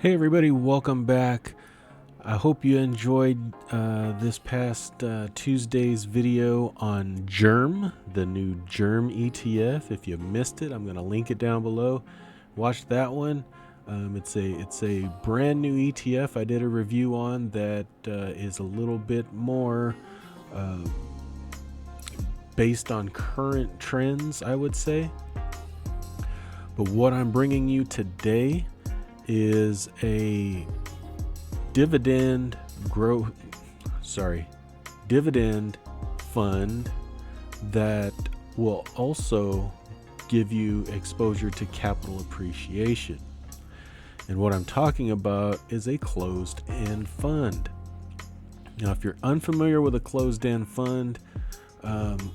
Hey everybody, welcome back. I hope you enjoyed this past Tuesday's video on Germ, the new Germ ETF. If you missed it, I'm going to link it down below. Watch that one. It's a brand new ETF I did a review on that is a little bit more based on current trends, I would say. But what I'm bringing you today is a dividend fund that will also give you exposure to capital appreciation. And what I'm talking about is a closed-end fund. Now, if you're unfamiliar with a closed-end fund,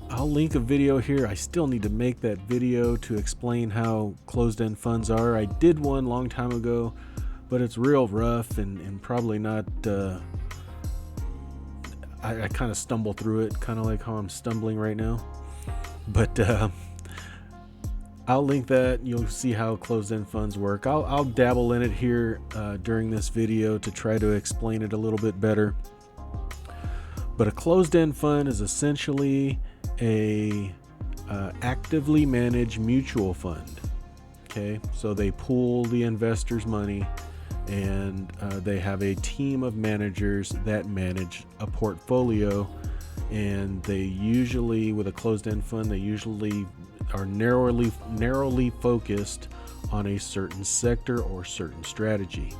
I'll link a video here. I still need to make that video to explain how closed-end funds are. I did one long time ago, but it's real rough and probably not, I kind of stumble through it, kind of like how I'm stumbling right now. But I'll link that. You'll see how closed-end funds work. I'll dabble in it here during this video to try to explain it a little bit better. But a closed-end fund is essentially a actively managed mutual fund. Okay, so they pool the investors' money, and they have a team of managers that manage a portfolio. And they usually, with a closed-end fund, they usually are narrowly focused on a certain sector or certain strategy.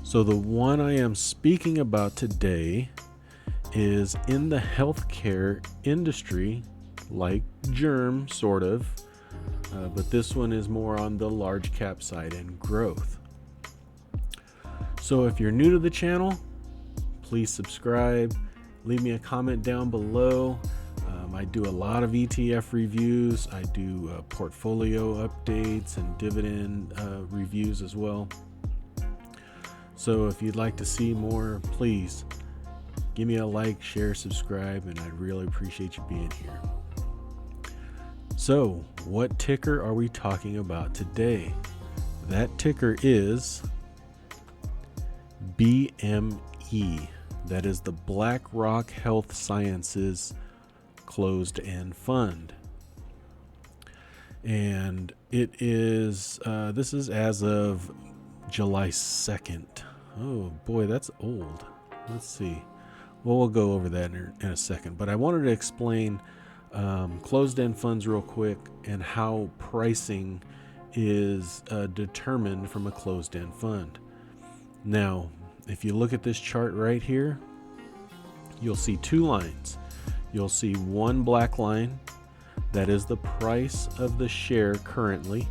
So the one I am speaking about today is in the healthcare industry, like Germ, sort of, but this one is more on the large cap side and growth. So if you're new to the channel, please subscribe, leave me a comment down below. I do a lot of ETF reviews. I do portfolio updates and dividend reviews as well. So if you'd like to see more, please give me a like, share, subscribe, and I'd really appreciate you being here. So, what ticker are we talking about today? That ticker is BME. That is the BlackRock Health Sciences closed-end fund. And it is, this is as of July 2nd. Oh boy, that's old. Let's see. Well, we'll go over that in a second, but I wanted to explain closed-end funds real quick and how pricing is determined from a closed-end fund. Now, if you look at this chart right here, you'll see two lines. You'll see one black line, that is the price of the share currently,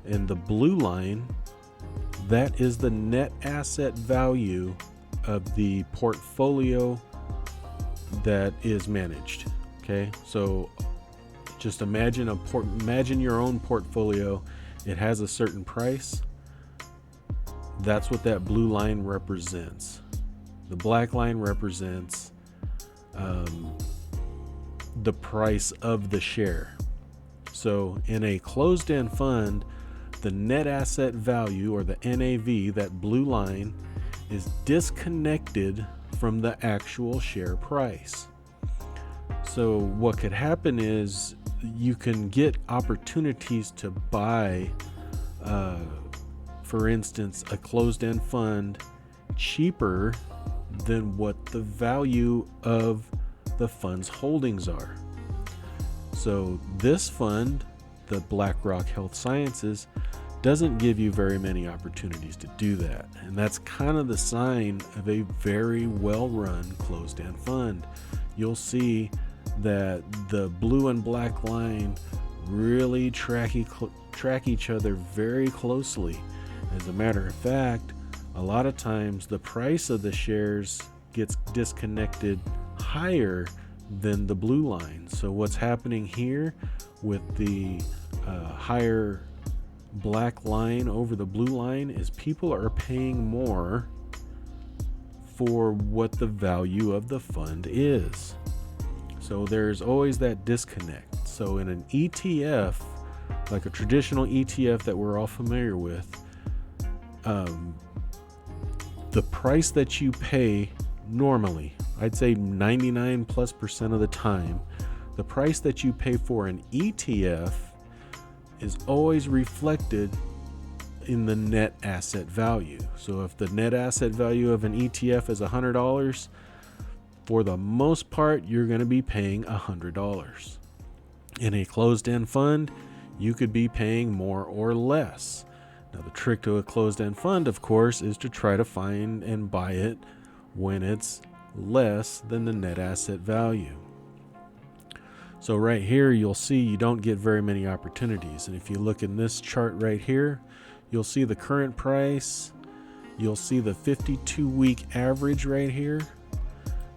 and the blue line, that is the net asset value of the portfolio that is managed. Okay, so just imagine your own portfolio. It has a certain price. That's what that blue line represents. The black line represents the price of the share. So in a closed-end fund, the net asset value, or the NAV, that blue line, is disconnected from the actual share price. So what could happen is you can get opportunities to buy, for instance, a closed-end fund cheaper than what the value of the fund's holdings are. So this fund, the BlackRock Health Sciences, doesn't give you very many opportunities to do that. And that's kind of the sign of a very well-run closed-end fund. You'll see that the blue and black line really track each other very closely. As a matter of fact, a lot of times the price of the shares gets disconnected higher than the blue line. So what's happening here with the higher black line over the blue line is people are paying more for what the value of the fund is. So there's always that disconnect. So in an ETF, like a traditional ETF that we're all familiar with, the price that you pay normally, I'd say 99+% of the time, the price that you pay for an ETF is always reflected in the net asset value. So if the net asset value of an ETF is $100, for the most part, you're going to be paying $100. In a closed-end fund, you could be paying more or less. Now, the trick to a closed-end fund, of course, is to try to find and buy it when it's less than the net asset value. So right here, you'll see you don't get very many opportunities. And if you look in this chart right here, you'll see the current price. You'll see the 52-week average right here.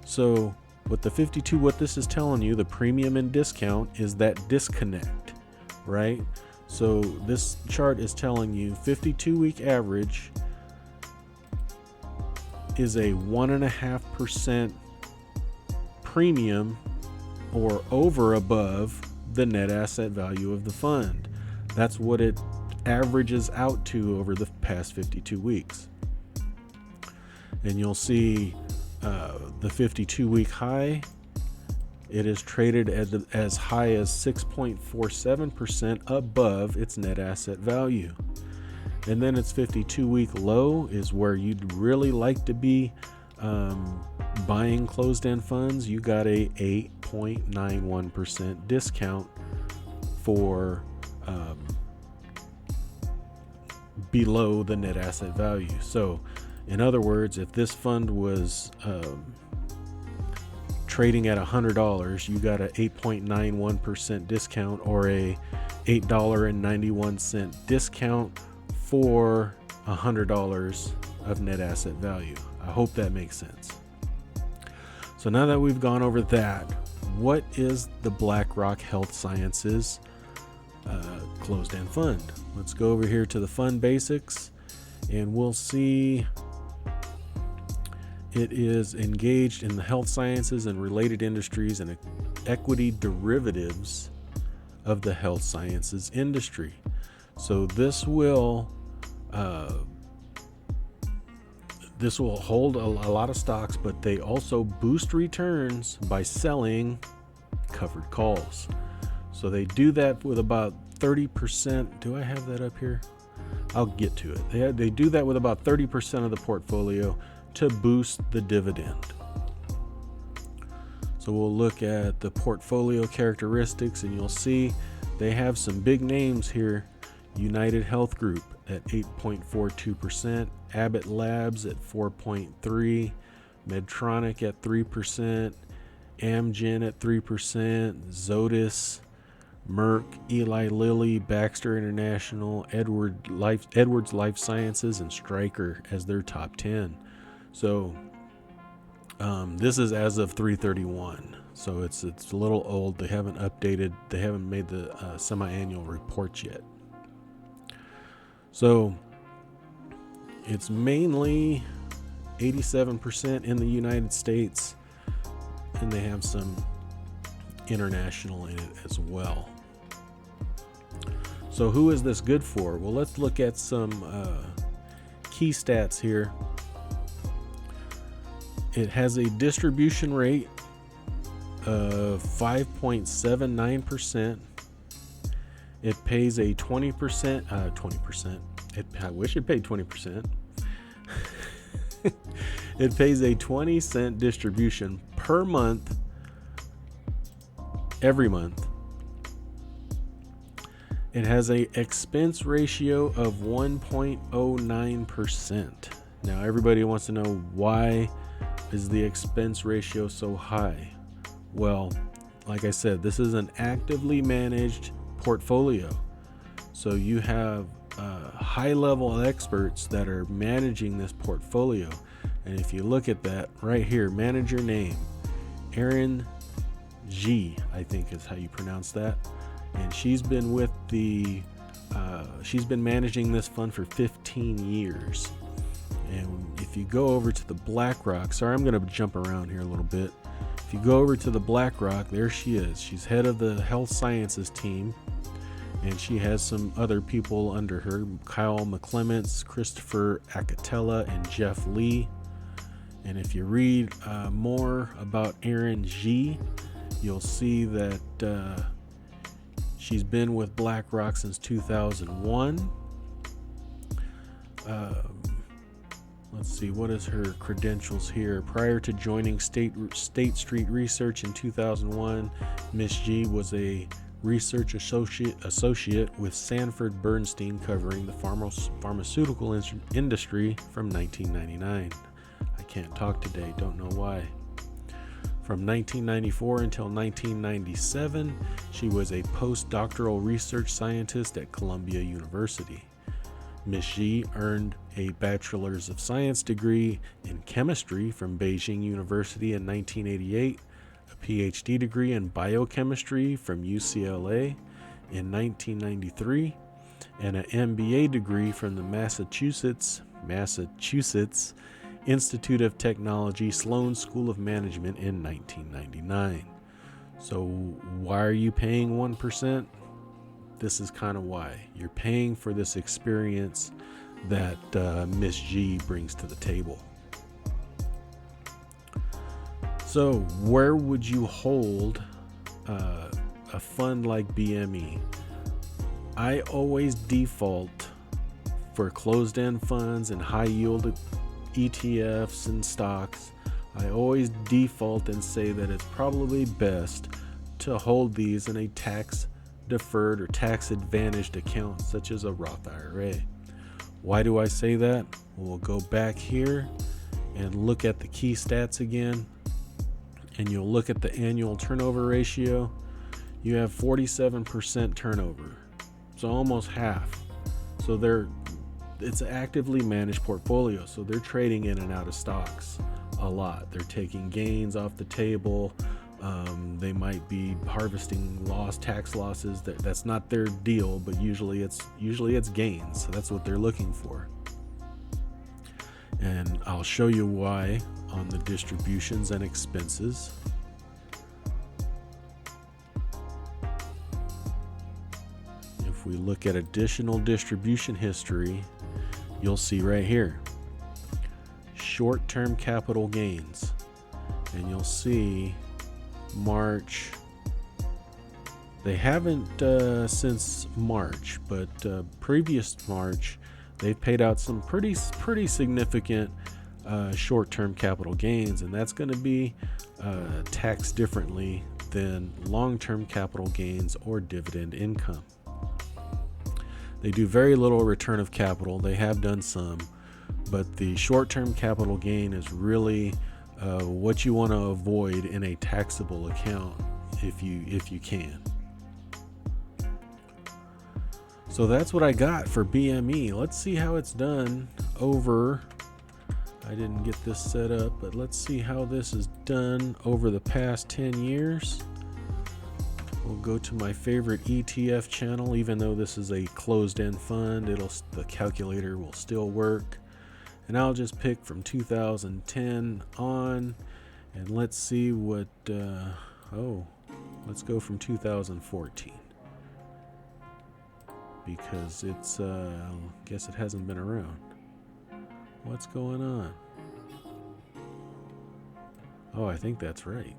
So with the 52, what this is telling you, the premium and discount, is that disconnect, right? So this chart is telling you 52-week average is a 1.5% premium or over above the net asset value of the fund. That's what it averages out to over the past 52 weeks. And you'll see the 52-week high, it is traded as high as 6.47% above its net asset value. And then its 52-week low is where you'd really like to be buying closed-end funds. You got a 8.91% discount for below the net asset value. So in other words, if this fund was trading at $100, you got a 8.91% discount, or a $8.91 discount for $100 of net asset value. I hope that makes sense. So now that we've gone over that, what is the BlackRock Health Sciences closed-end fund? Let's go over here to the fund basics, and we'll see it is engaged in the health sciences and related industries and equity derivatives of the health sciences industry. So this will hold a lot of stocks, but they also boost returns by selling covered calls. So they do that with about 30%. Do I have that up here? I'll get to it. They do that with about 30% of the portfolio to boost the dividend. So we'll look at the portfolio characteristics, and you'll see they have some big names here. United Health Group at 8.42%, Abbott Labs at 4.3%, Medtronic at 3%, Amgen at 3%, Zoetis, Merck, Eli Lilly, Baxter International, Edwards Life Sciences, and Stryker as their top 10. So this is as of 3/31. So it's a little old. They haven't updated. They haven't made the semi-annual reports yet. So it's mainly 87% in the United States, and they have some international in it as well. So who is this good for? Well, let's look at some key stats here. It has a distribution rate of 5.79%. It pays a 20%. I wish it paid 20%. It pays a 20-cent distribution per month, every month. It has a expense ratio of 1.09%. Now everybody wants to know, why is the expense ratio so high? Well, like I said, this is an actively managed portfolio. So you have high-level experts that are managing this portfolio. And if you look at that right here, manager name, Erin G, I think is how you pronounce that. And she's been managing this fund for 15 years. And if you go over to the BlackRock, sorry, I'm going to jump around here a little bit. If you go over to the BlackRock, there she is. She's head of the health sciences team. and she has some other people under her: Kyle McClements, Christopher Acatella, and Jeff Lee. And if you read more about Erin G, you'll see that she's been with BlackRock since 2001. Let's see, what is her credentials here? Prior to joining State Street Research in 2001, Ms. G was a research associate with Sanford Bernstein, covering the pharmaceutical industry from 1999. I can't talk today, don't know why. From 1994 until 1997, she was a postdoctoral research scientist at Columbia University. Ms. G earned a Bachelor's of Science degree in chemistry from Beijing University in 1988, a PhD degree in biochemistry from UCLA in 1993, and an MBA degree from the Massachusetts Institute of Technology Sloan School of Management in 1999. So why are you paying 1%? This is kind of why. You're paying for this experience that Ms. G brings to the table. So where would you hold a fund like BME? I always default for closed-end funds and high-yield ETFs and stocks. I always default and say that it's probably best to hold these in a tax-deferred or tax-advantaged account, such as a Roth IRA. Why do I say that? We'll go back here and look at the key stats again, and you'll look at the annual turnover ratio. You have 47% turnover, so almost half. So it's an actively managed portfolio, so they're trading in and out of stocks a lot. They're taking gains off the table. They might be harvesting tax losses. That's not their deal, but usually it's gains. So that's what they're looking for. And I'll show you why on the distributions and expenses. If we look at additional distribution history, you'll see right here, short-term capital gains, and you'll see March. They haven't since March, but previous March, they've paid out some pretty significant short-term capital gains, and that's going to be taxed differently than long-term capital gains or dividend income. They do very little return of capital. They have done some, but the short-term capital gain is really what you want to avoid in a taxable account if you can. So that's what I got for BME. Let's see how it's done over. I didn't get this set up, but let's see how this is done over the past 10 years. We'll go to my favorite ETF channel. Even though this is a closed-end fund, the calculator will still work. And I'll just pick from 2010 on, and let's see what, let's go from 2014. Because it's, I guess it hasn't been around. What's going on? Oh, I think that's right.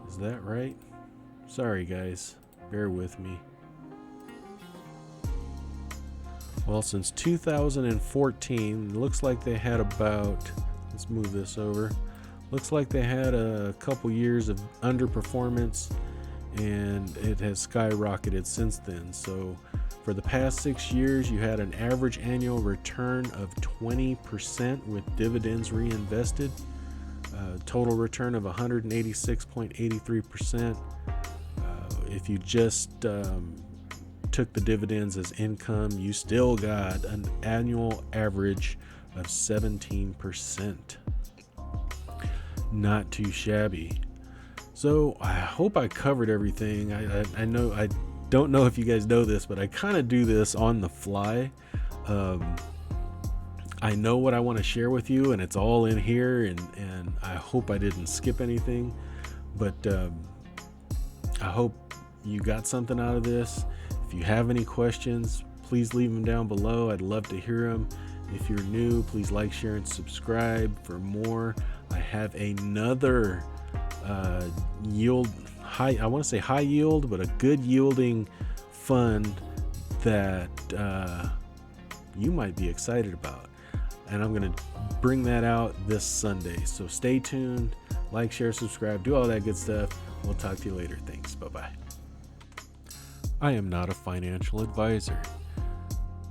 Is that right? Sorry guys, bear with me. Well, since 2014, it looks like they had about, let's move this over. Looks like they had a couple years of underperformance, and it has skyrocketed since then. So for the past 6 years, you had an average annual return of 20% with dividends reinvested. Total return of 186.83%. If you just took the dividends as income, you still got an annual average of 17%. Not too shabby. So I hope I covered everything. I know, I don't know if you guys know this, but I kind of do this on the fly. I know what I want to share with you, and it's all in here, and I hope I didn't skip anything, but I hope you got something out of this. If you have any questions, please leave them down below. I'd love to hear them. If you're new, please like, share, and subscribe for more. I have another yield high, I want to say high yield, but a good yielding fund that you might be excited about. And I'm going to bring that out this Sunday. So stay tuned, like, share, subscribe, do all that good stuff. We'll talk to you later. Thanks. Bye-bye. I am not a financial advisor.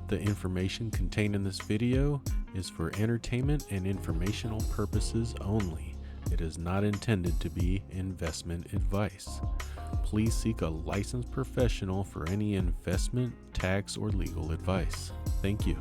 The information contained in this video is for entertainment and informational purposes only. It is not intended to be investment advice. Please seek a licensed professional for any investment, tax, or legal advice. Thank you.